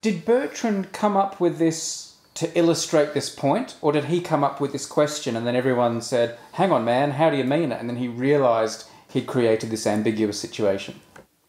Did Bertrand come up with this to illustrate this point, or did he come up with this question and then everyone said, hang on man, how do you mean it? And then he realised he'd created this ambiguous situation?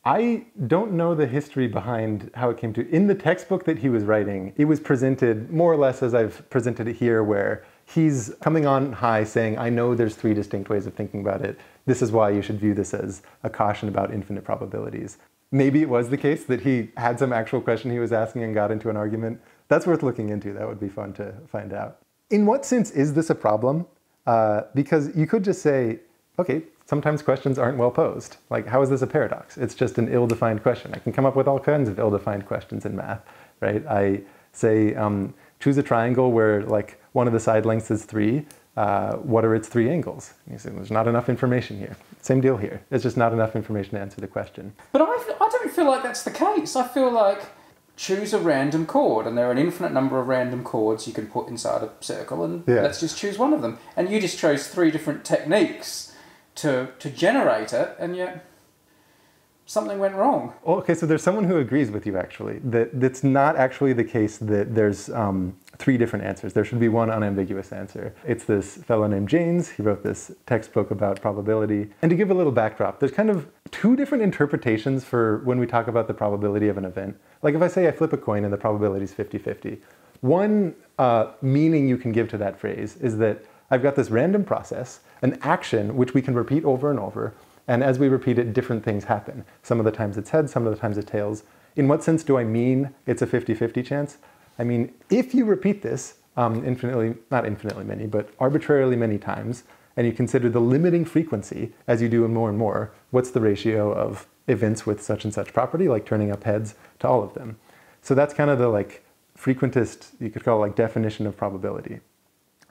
I don't know the history behind how it came to. In the textbook that he was writing, it was presented more or less as I've presented it here, where he's coming on high saying, I know there's 3 distinct ways of thinking about it. This is why you should view this as a caution about infinite probabilities. Maybe it was the case that he had some actual question he was asking and got into an argument. That's worth looking into. That would be fun to find out. In what sense is this a problem? Because you could just say, okay, sometimes questions aren't well posed. Like, how is this a paradox? It's just an ill-defined question. I can come up with all kinds of ill-defined questions in math, right? I say, choose a triangle where like one of the side lengths is 3. What are its 3 angles? And you say, there's not enough information here. Same deal here. It's just not enough information to answer the question. But I don't feel like that's the case. I feel like choose a random chord, and there are an infinite number of random chords you can put inside a circle, and let's just choose one of them. And you just chose 3 different techniques to generate it, and yet something went wrong. Okay, so there's someone who agrees with you, actually, that it's not actually the case that there's 3 different answers. There should be one unambiguous answer. It's this fellow named James. He wrote this textbook about probability. And to give a little backdrop, there's kind of 2 different interpretations for when we talk about the probability of an event. Like if I say I flip a coin and the probability is 50-50, one meaning you can give to that phrase is that I've got this random process, an action which we can repeat over and over, and as we repeat it, different things happen. Some of the times it's heads, some of the times it's tails. In what sense do I mean it's a 50-50 chance? I mean, if you repeat this not infinitely many, but arbitrarily many times, and you consider the limiting frequency as you do more and more, what's the ratio of events with such and such property, like turning up heads, to all of them? So that's kind of the like frequentist, you could call it like definition of probability.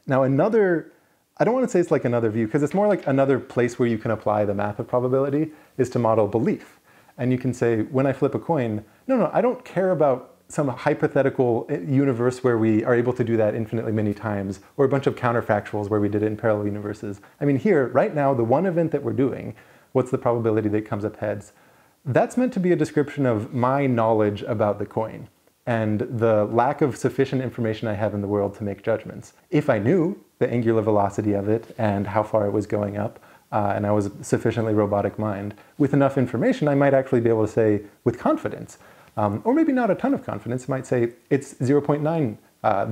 Now another, I don't want to say it's like another view, because it's more like another place where you can apply the math of probability is to model belief. And you can say, when I flip a coin, no, I don't care about some hypothetical universe where we are able to do that infinitely many times, or a bunch of counterfactuals where we did it in parallel universes. I mean, here, right now, the one event that we're doing, what's the probability that it comes up heads? That's meant to be a description of my knowledge about the coin and the lack of sufficient information I have in the world to make judgments. If I knew the angular velocity of it and how far it was going up, and I was sufficiently robotic mind, with enough information, I might actually be able to say with confidence, or maybe not a ton of confidence, might say it's 0.9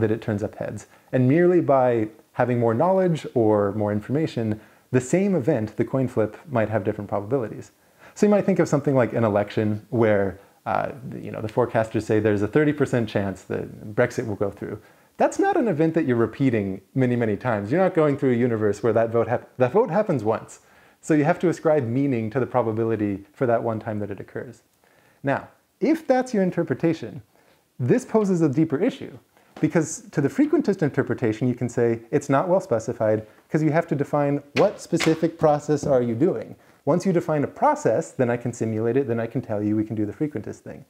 that it turns up heads. And merely by having more knowledge or more information, the same event, the coin flip, might have different probabilities. So you might think of something like an election where the forecasters say there's a 30% chance that Brexit will go through. That's not an event that you're repeating many, many times. You're not going through a universe where that vote happens once. So you have to ascribe meaning to the probability for that one time that it occurs. Now, if that's your interpretation, this poses a deeper issue. Because to the frequentist interpretation, you can say it's not well specified because you have to define what specific process are you doing. Once you define a process, then I can simulate it, then I can tell you we can do the frequentist thing.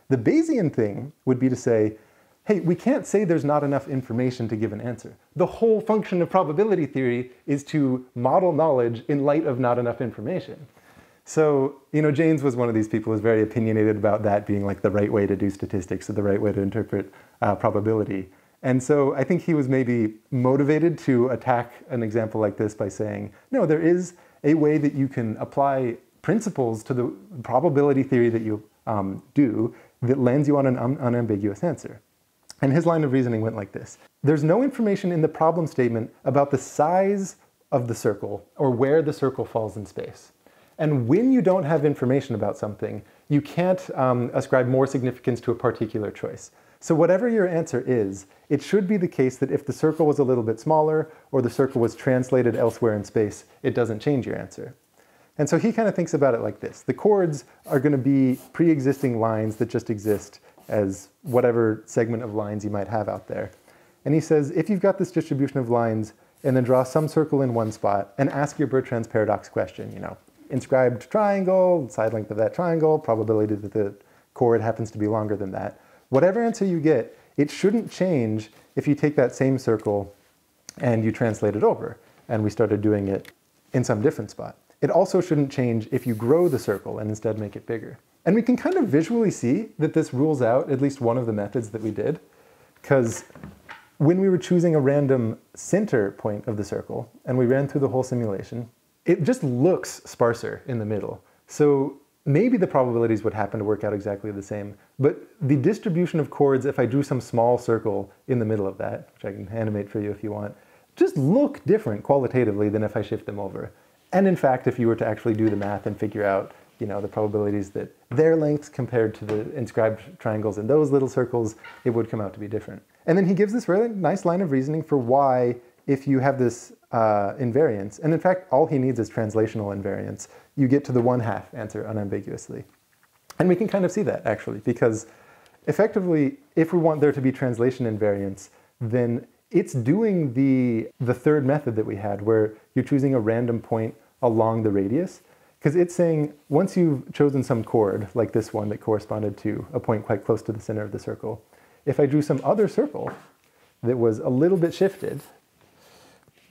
The Bayesian thing would be to say, hey, we can't say there's not enough information to give an answer. The whole function of probability theory is to model knowledge in light of not enough information. So, James was one of these people who was very opinionated about that being like the right way to do statistics or the right way to interpret probability. And so I think he was maybe motivated to attack an example like this by saying, no, there is a way that you can apply principles to the probability theory that you do that lands you on an unambiguous answer. And his line of reasoning went like this. There's no information in the problem statement about the size of the circle or where the circle falls in space. And when you don't have information about something, you can't ascribe more significance to a particular choice. So whatever your answer is, it should be the case that if the circle was a little bit smaller or the circle was translated elsewhere in space, it doesn't change your answer. And so he kind of thinks about it like this. The chords are going to be pre-existing lines that just exist as whatever segment of lines you might have out there. And he says, if you've got this distribution of lines and then draw some circle in one spot and ask your Bertrand's paradox question, inscribed triangle, side length of that triangle, probability that the chord happens to be longer than that. Whatever answer you get, it shouldn't change if you take that same circle and you translate it over. And we started doing it in some different spot. It also shouldn't change if you grow the circle and instead make it bigger. And we can kind of visually see that this rules out at least one of the methods that we did, because when we were choosing a random center point of the circle and we ran through the whole simulation, it just looks sparser in the middle. So maybe the probabilities would happen to work out exactly the same, but the distribution of chords, if I drew some small circle in the middle of that, which I can animate for you if you want, just look different qualitatively than if I shift them over. And in fact, if you were to actually do the math and figure out, the probabilities that their lengths compared to the inscribed triangles in those little circles, it would come out to be different. And then he gives this really nice line of reasoning for why, if you have this invariance, and in fact, all he needs is translational invariance, you get to the 1/2 answer unambiguously. And we can kind of see that, actually, because effectively, if we want there to be translation invariance, then it's doing the third method that we had, where you're choosing a random point along the radius. Because it's saying, once you've chosen some chord, like this one that corresponded to a point quite close to the center of the circle, if I drew some other circle that was a little bit shifted,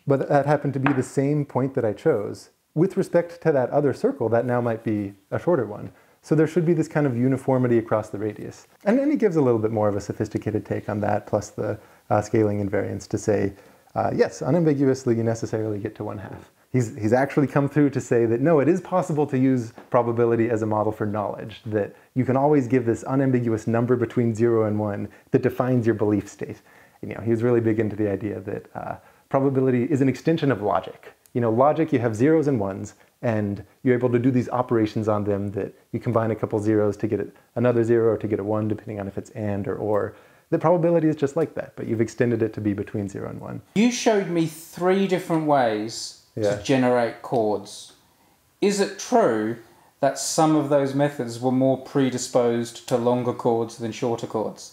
but that happened to be the same point that I chose, with respect to that other circle, that now might be a shorter one. So there should be this kind of uniformity across the radius. And then he gives a little bit more of a sophisticated take on that, plus the scaling invariance to say, yes, unambiguously, you necessarily get to 1/2. He's actually come through to say that, no, it is possible to use probability as a model for knowledge, that you can always give this unambiguous number between 0 and 1 that defines your belief state. He was really big into the idea that probability is an extension of logic. Logic, you have zeros and ones, and you're able to do these operations on them that you combine a couple zeros to get another 0 or to get a 1, depending on if it's and or. The probability is just like that, but you've extended it to be between 0 and 1. You showed me 3 different ways to generate chords. Is it true that some of those methods were more predisposed to longer chords than shorter chords?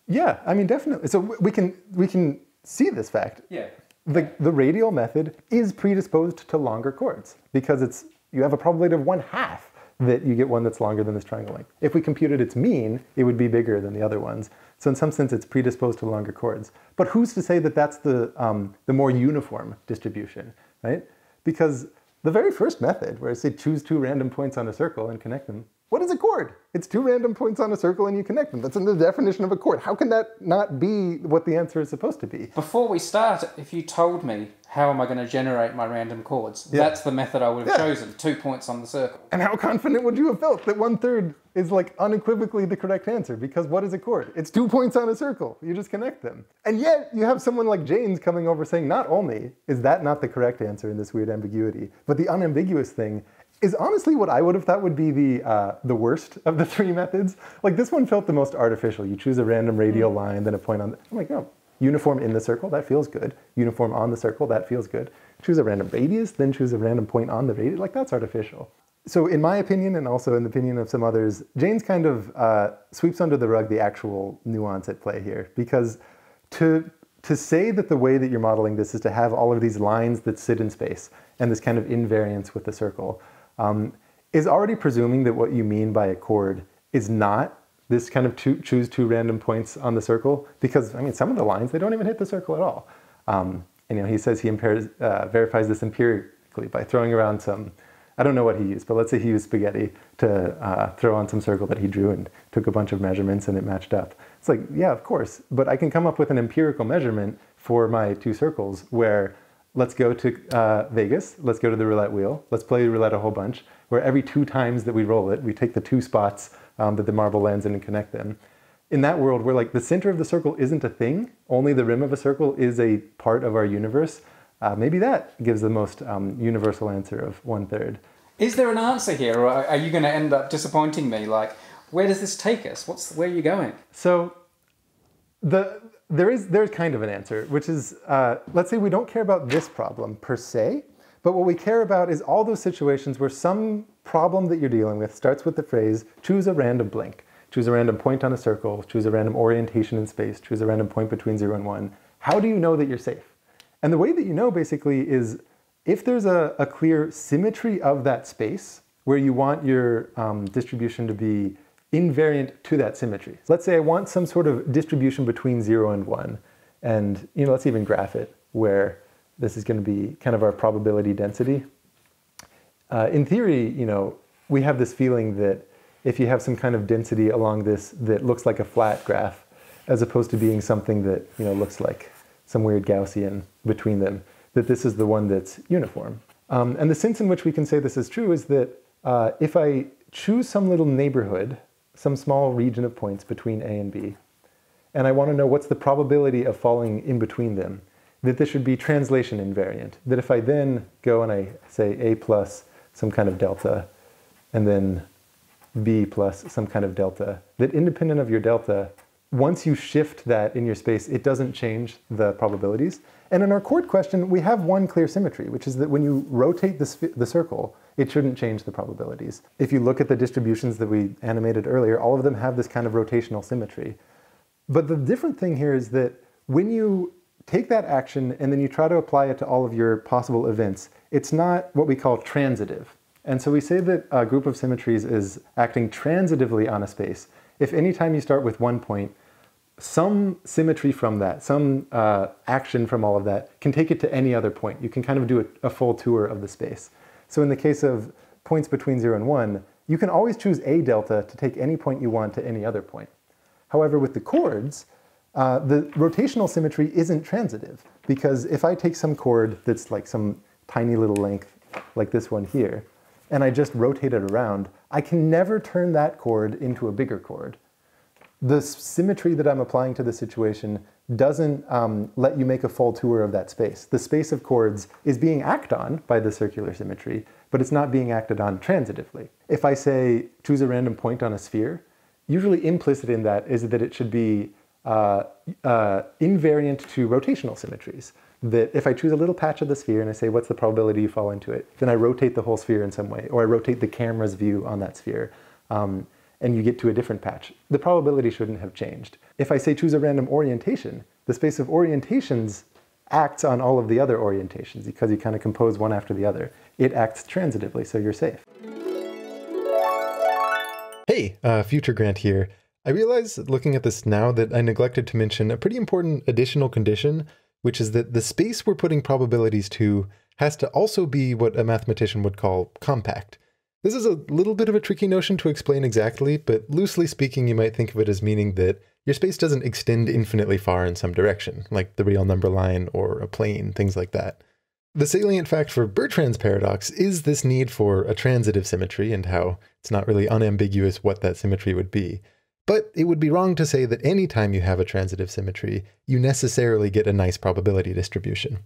Yeah, I mean, definitely. So we can see this fact. Yeah. The radial method is predisposed to longer chords because you have a probability of 1/2 that you get one that's longer than this triangle length. If we computed its mean, it would be bigger than the other ones. So in some sense, it's predisposed to longer chords. But who's to say that that's the more uniform distribution, right? Because the very first method, where I say choose 2 random points on a circle and connect them, what is a chord? It's 2 random points on a circle and you connect them. That's in the definition of a chord. How can that not be what the answer is supposed to be? Before we start, if you told me, how am I going to generate my random chords? Yeah. That's the method I would have chosen, 2 points on the circle. And how confident would you have felt that 1/3 is like unequivocally the correct answer? Because what is a chord? It's 2 points on a circle. You just connect them. And yet you have someone like James coming over saying, not only is that not the correct answer in this weird ambiguity, but the unambiguous thing is honestly what I would have thought would be the worst of the 3 methods. Like this one felt the most artificial. You choose a random radial line, then a point on I'm like, no, uniform in the circle, that feels good. Uniform on the circle, that feels good. Choose a random radius, then choose a random point on the radius, like that's artificial. So in my opinion, and also in the opinion of some others, James kind of sweeps under the rug the actual nuance at play here. Because to say that the way that you're modeling this is to have all of these lines that sit in space and this kind of invariance with the circle, is already presuming that what you mean by a chord is not this kind of choose 2 random points on the circle, because I mean some of the lines, they don't even hit the circle at all. And he says he verifies this empirically by throwing around some, I don't know what he used, but let's say he used spaghetti to throw on some circle that he drew and took a bunch of measurements and it matched up. It's like, yeah, of course, but I can come up with an empirical measurement for my 2 circles where let's go to Vegas, let's go to the roulette wheel, let's play roulette a whole bunch, where every 2 times that we roll it, we take the 2 spots that the marble lands in and connect them. In that world where like the center of the circle isn't a thing, only the rim of a circle is a part of our universe, maybe that gives the most universal answer of 1/3. Is there an answer here, or are you going to end up disappointing me? Like, where does this take us? Where are you going? So there's kind of an answer, which is, let's say we don't care about this problem per se, but what we care about is all those situations where some problem that you're dealing with starts with the phrase, choose a random blank, choose a random point on a circle, choose a random orientation in space, choose a random point between 0 and 1. How do you know that you're safe? And the way that you know basically is if there's a clear symmetry of that space where you want your distribution to be invariant to that symmetry. So let's say I want some sort of distribution between 0 and 1. And let's even graph it where this is going to be kind of our probability density. In theory, we have this feeling that if you have some kind of density along this that looks like a flat graph, as opposed to being something that, you know, looks like some weird Gaussian between them, that this is the one that's uniform. And the sense in which we can say this is true is that if I choose some little neighborhood, some small region of points between A and B, and I want to know what's the probability of falling in between them, that this should be translation invariant. That if I then go and I say A plus some kind of delta, and then B plus some kind of delta, that independent of your delta, once you shift that in your space, it doesn't change the probabilities. And in our chord question, we have one clear symmetry, which is that when you rotate the circle, it shouldn't change the probabilities. If you look at the distributions that we animated earlier, all of them have this kind of rotational symmetry. But the different thing here is that when you take that action and then you try to apply it to all of your possible events, it's not what we call transitive. And so we say that a group of symmetries is acting transitively on a space if anytime you start with one point, some symmetry from that, some action from all of that can take it to any other point. You can kind of do a full tour of the space. So in the case of points between 0 and 1, you can always choose a delta to take any point you want to any other point. However, with the chords, the rotational symmetry isn't transitive, because if I take some chord that's like some tiny little length, like this one here, and I just rotate it around, I can never turn that chord into a bigger chord. The symmetry that I'm applying to the situation doesn't let you make a full tour of that space. The space of chords is being acted on by the circular symmetry, but it's not being acted on transitively. If I say choose a random point on a sphere, usually implicit in that is that it should be invariant to rotational symmetries. That if I choose a little patch of the sphere and I say, what's the probability you fall into it? Then I rotate the whole sphere in some way, or I rotate the camera's view on that sphere, and you get to a different patch. The probability shouldn't have changed. If I say choose a random orientation, the space of orientations acts on all of the other orientations because you kind of compose one after the other. It acts transitively, so you're safe. Hey, Future Grant here. I realize, looking at this now, that I neglected to mention a pretty important additional condition, which is that the space we're putting probabilities to has to also be what a mathematician would call compact. This is a little bit of a tricky notion to explain exactly, but loosely speaking, you might think of it as meaning that your space doesn't extend infinitely far in some direction, like the real number line or a plane, things like that. The salient fact for Bertrand's paradox is this need for a transitive symmetry and how it's not really unambiguous what that symmetry would be. But it would be wrong to say that any time you have a transitive symmetry, you necessarily get a nice probability distribution.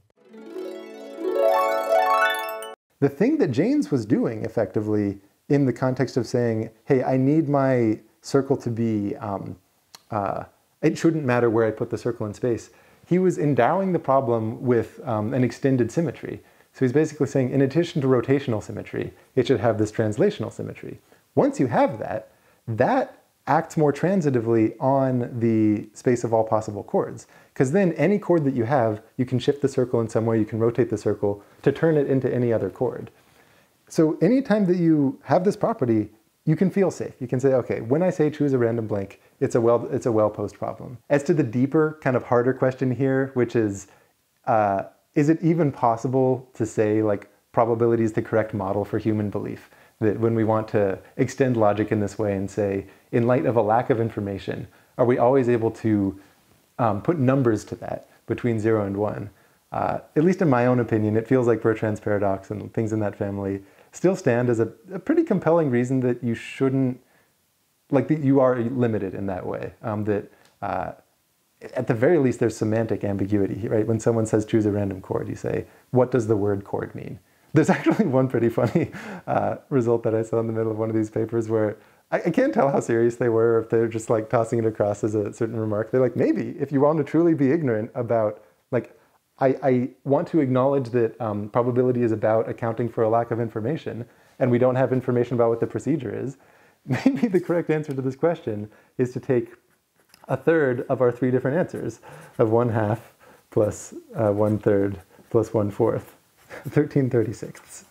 The thing that Jaynes was doing effectively in the context of saying, hey, I need my circle to be, it shouldn't matter where I put the circle in space, he was endowing the problem with an extended symmetry. So he's basically saying, in addition to rotational symmetry, it should have this translational symmetry. Once you have that, that acts more transitively on the space of all possible chords. Because then any chord that you have, you can shift the circle in some way, you can rotate the circle to turn it into any other chord. So anytime that you have this property, you can feel safe. You can say, okay, when I say choose a random blank, it's a well-posed problem. As to the deeper, kind of harder question here, which is it even possible to say like probability is the correct model for human belief? That when we want to extend logic in this way and say, in light of a lack of information, are we always able to put numbers to that between 0 and 1? At least in my own opinion, it feels like Bertrand's paradox and things in that family still stand as a pretty compelling reason that you shouldn't, like that you are limited in that way. At the very least, there's semantic ambiguity, right? When someone says choose a random chord, you say, what does the word chord mean? There's actually one pretty funny result that I saw in the middle of one of these papers where I can't tell how serious they were, or if they're just like tossing it across as a certain remark. They're like, maybe if you want to truly be ignorant about, like, I want to acknowledge that probability is about accounting for a lack of information, and we don't have information about what the procedure is. Maybe the correct answer to this question is to take a third of our three different answers of 1/2 plus 1/3 plus 1/4. 13/36.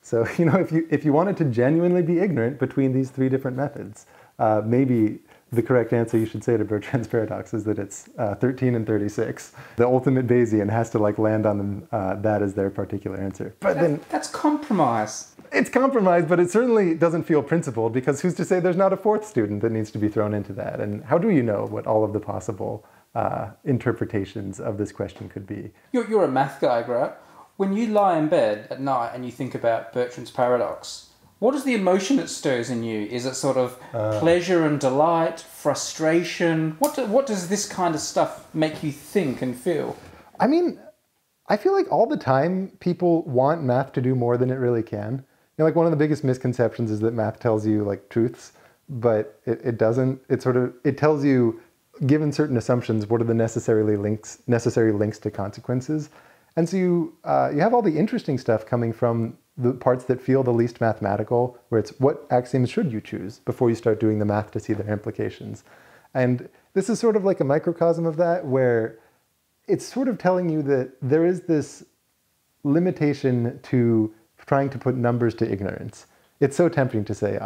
So, you know, if you wanted to genuinely be ignorant between these three different methods, maybe the correct answer you should say to Bertrand's paradox is that it's 13 and 36. The ultimate Bayesian has to like land on them, that as their particular answer. But then that's compromise. It's compromised, but it certainly doesn't feel principled, because who's to say there's not a fourth student that needs to be thrown into that? And how do you know what all of the possible interpretations of this question could be? You're a math guy, right? When you lie in bed at night and you think about Bertrand's paradox, what is the emotion it stirs in you? Is it sort of pleasure and delight, frustration? What does this kind of stuff make you think and feel? I mean, I feel like all the time people want math to do more than it really can. You know, like one of the biggest misconceptions is that math tells you like truths, but it doesn't. It tells you, given certain assumptions, what are the necessary links to consequences. And so you have all the interesting stuff coming from the parts that feel the least mathematical, where it's what axioms should you choose before you start doing the math to see their implications. And this is sort of like a microcosm of that, where it's sort of telling you that there is this limitation to trying to put numbers to ignorance. It's so tempting to say,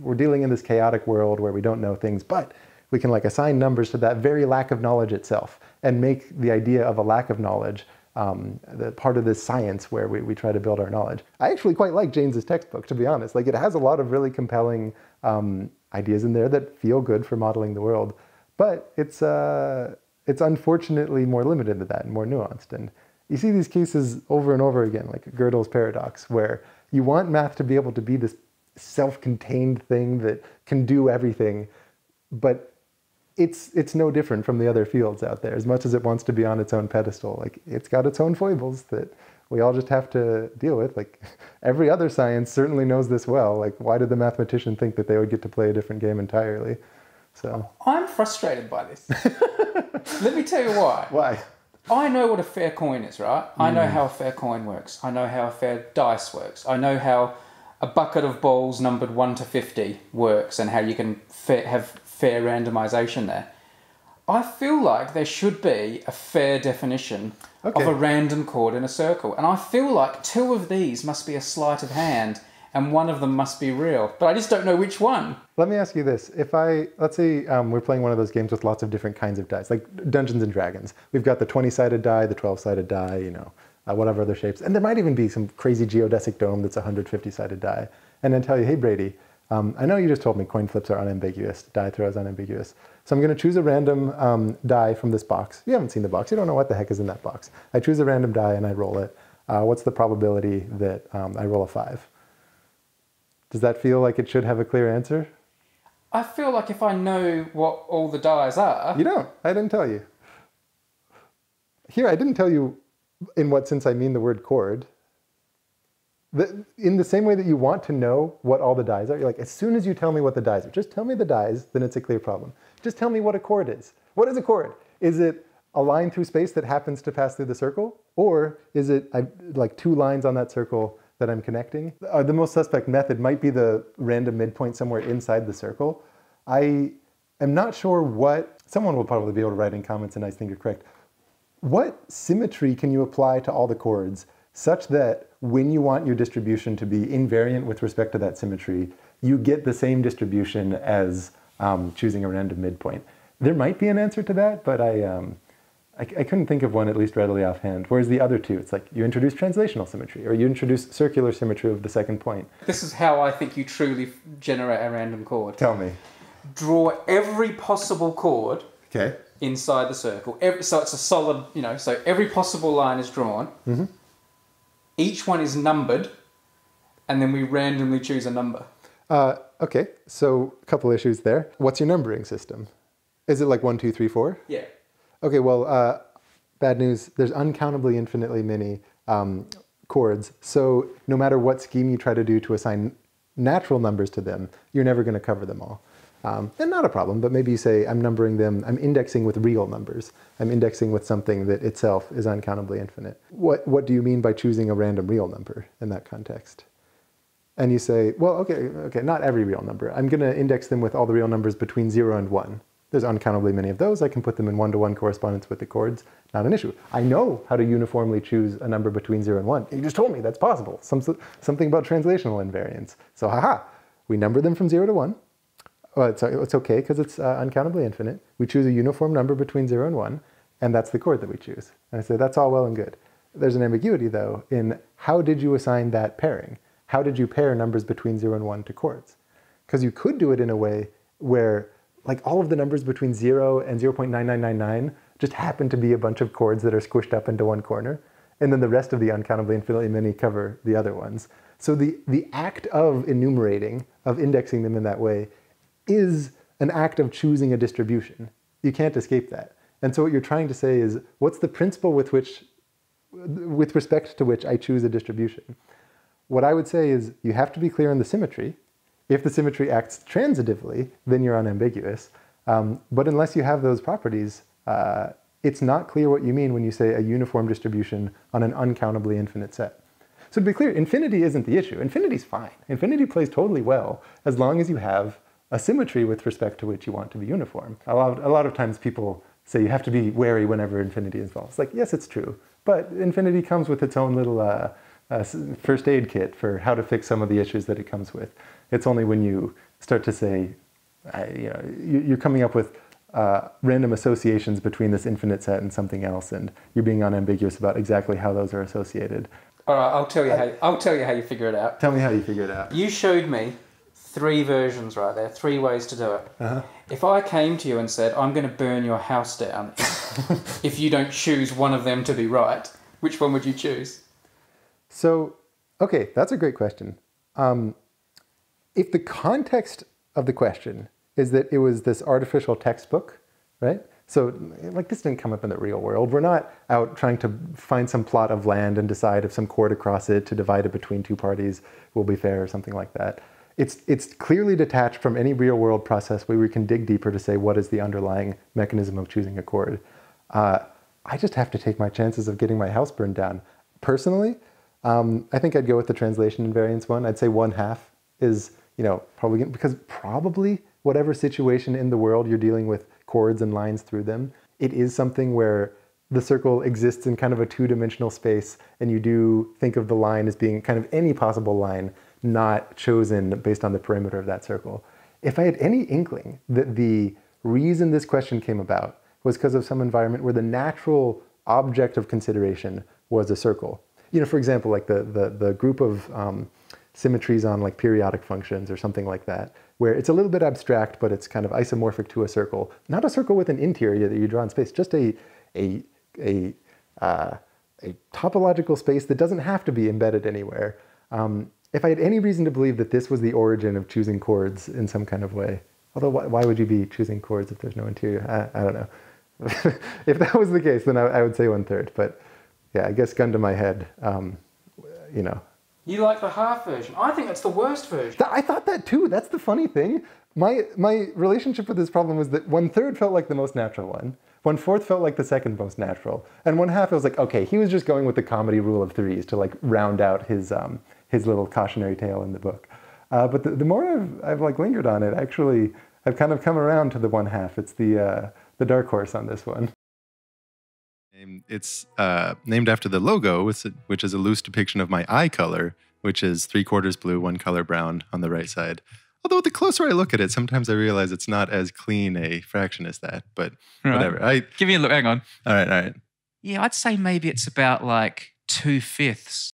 we're dealing in this chaotic world where we don't know things, but we can like assign numbers to that very lack of knowledge itself and make the idea of a lack of knowledge the part of this science where we try to build our knowledge. I actually quite like James's textbook, to be honest. Like, it has a lot of really compelling ideas in there that feel good for modeling the world, but it's unfortunately more limited than that and more nuanced. And you see these cases over and over again, like Gödel's paradox, where you want math to be able to be this self-contained thing that can do everything, but it's no different from the other fields out there. As much as it wants to be on its own pedestal, like, it's got its own foibles that we all just have to deal with. Like, every other science certainly knows this well. Like, why did the mathematician think that they would get to play a different game entirely? So I'm frustrated by this. Let me tell you why. Why? I know what a fair coin is, right? I know how a fair coin works. I know how a fair dice works. I know how a bucket of balls numbered 1 to 50 works and how you can have fair randomization there. I feel like there should be a fair definition of a random chord in a circle. And I feel like 2 of these must be a sleight of hand and 1 of them must be real. But I just don't know which one. Let me ask you this. Let's say we're playing one of those games with lots of different kinds of dice, like Dungeons and Dragons. We've got the 20-sided die, the 12-sided die, whatever other shapes. And there might even be some crazy geodesic dome that's a 150-sided die. And then tell you, hey, Brady, I know you just told me coin flips are unambiguous, die throw is unambiguous. So I'm going to choose a random die from this box. You haven't seen the box. You don't know what the heck is in that box. I choose a random die and I roll it. What's the probability that I roll a 5? Does that feel like it should have a clear answer? I feel like if I know what all the dies are... You don't. I didn't tell you. Here, I didn't tell you in what sense I mean the word chord. In the same way that you want to know what all the dies are, you're like, as soon as you tell me what the dies are, just tell me the dies, then it's a clear problem. Just tell me what a chord is. What is a chord? Is it a line through space that happens to pass through the circle? Or is it like 2 lines on that circle that I'm connecting? The most suspect method might be the random midpoint somewhere inside the circle. I am not sure what, someone will probably be able to write in comments and I think you're correct. What symmetry can you apply to all the chords such that when you want your distribution to be invariant with respect to that symmetry, you get the same distribution as choosing a random midpoint? There might be an answer to that, but I couldn't think of one at least readily offhand. Whereas the other 2, it's like you introduce translational symmetry or you introduce circular symmetry of the second point. This is how I think you truly generate a random chord. Tell me. Draw every possible chord inside the circle. So it's a solid, so every possible line is drawn. Mm-hmm. Each one is numbered, and then we randomly choose a number. Okay, so a couple issues there. What's your numbering system? Is it like 1, 2, 3, 4? Yeah. Okay, well, bad news. There's uncountably infinitely many chords. So no matter what scheme you try to do to assign natural numbers to them, you're never going to cover them all. And not a problem, but maybe you say, I'm numbering them, I'm indexing with real numbers. I'm indexing with something that itself is uncountably infinite. What do you mean by choosing a random real number in that context? And you say, well, okay, not every real number. I'm going to index them with all the real numbers between 0 and 1. There's uncountably many of those. I can put them in 1-to-1 correspondence with the chords. Not an issue. I know how to uniformly choose a number between 0 and 1. You just told me that's possible. Something about translational invariance. So haha, we number them from 0 to 1. Well, it's okay because it's uncountably infinite. We choose a uniform number between 0 and 1, and that's the chord that we choose. And I say, that's all well and good. There's an ambiguity, though, in how did you assign that pairing? how did you pair numbers between 0 and 1 to chords? Because you could do it in a way where like all of the numbers between 0 and 0.9999 just happen to be a bunch of chords that are squished up into one corner. And then the rest of the uncountably infinitely many cover the other ones. So the act of enumerating, of indexing them in that way, is an act of choosing a distribution. You can't escape that. And so what you're trying to say is, what's the principle with respect to which I choose a distribution? What I would say is, you have to be clear on the symmetry. If the symmetry acts transitively, then you're unambiguous. But unless you have those properties, it's not clear what you mean when you say a uniform distribution on an uncountably infinite set. So to be clear, infinity isn't the issue. Infinity's fine. Infinity plays totally well as long as you have a symmetry with respect to which you want to be uniform. A lot of times people say you have to be wary whenever infinity is involved. It's like, yes, it's true. But infinity comes with its own little first aid kit for how to fix some of the issues that it comes with. It's only when you start to say, you're coming up with random associations between this infinite set and something else, and you're being unambiguous about exactly how those are associated. All right, I'll tell you how you figure it out. Tell me how you figure it out. You showed me 3 versions right there, 3 ways to do it. Uh-huh. If I came to you and said, I'm going to burn your house down if you don't choose one of them to be right, which one would you choose? So, okay, that's a great question. If the context of the question is that it was this artificial textbook, right? So, like, this didn't come up in the real world. We're not out trying to find some plot of land and decide if some chord across it to divide it between 2 parties will be fair or something like that. It's clearly detached from any real world process where we can dig deeper to say what is the underlying mechanism of choosing a chord. I just have to take my chances of getting my house burned down. Personally, I think I'd go with the translation invariance one. I'd say 1/2 is, probably, because probably whatever situation in the world you're dealing with chords and lines through them, it is something where the circle exists in kind of a 2-dimensional space, and you do think of the line as being kind of any possible line, not chosen based on the perimeter of that circle. If I had any inkling that the reason this question came about was because of some environment where the natural object of consideration was a circle. For example, like the group of symmetries on like periodic functions or something like that, where it's a little bit abstract, but it's kind of isomorphic to a circle. Not a circle with an interior that you draw in space, just a topological space that doesn't have to be embedded anywhere. If I had any reason to believe that this was the origin of choosing chords in some kind of way, although why would you be choosing chords if there's no interior? I don't know. If that was the case, then I would say 1/3. But yeah, I guess gun to my head, You like the half version. I think that's the worst version. I thought that too. That's the funny thing. My relationship with this problem was that 1/3 felt like the most natural one. 1/4 felt like the second most natural. And 1/2 was like, okay, he was just going with the comedy rule of 3s to like round out his little cautionary tale in the book. But the more I've like lingered on it, actually, I've kind of come around to the 1/2. It's the dark horse on this one. It's named after the logo, which is a loose depiction of my eye color, which is 3/4 blue, 1 color brown on the right side. Although the closer I look at it, sometimes I realize it's not as clean a fraction as that, but whatever. Give me a look, hang on. All right. Yeah, I'd say maybe it's about like 2/5.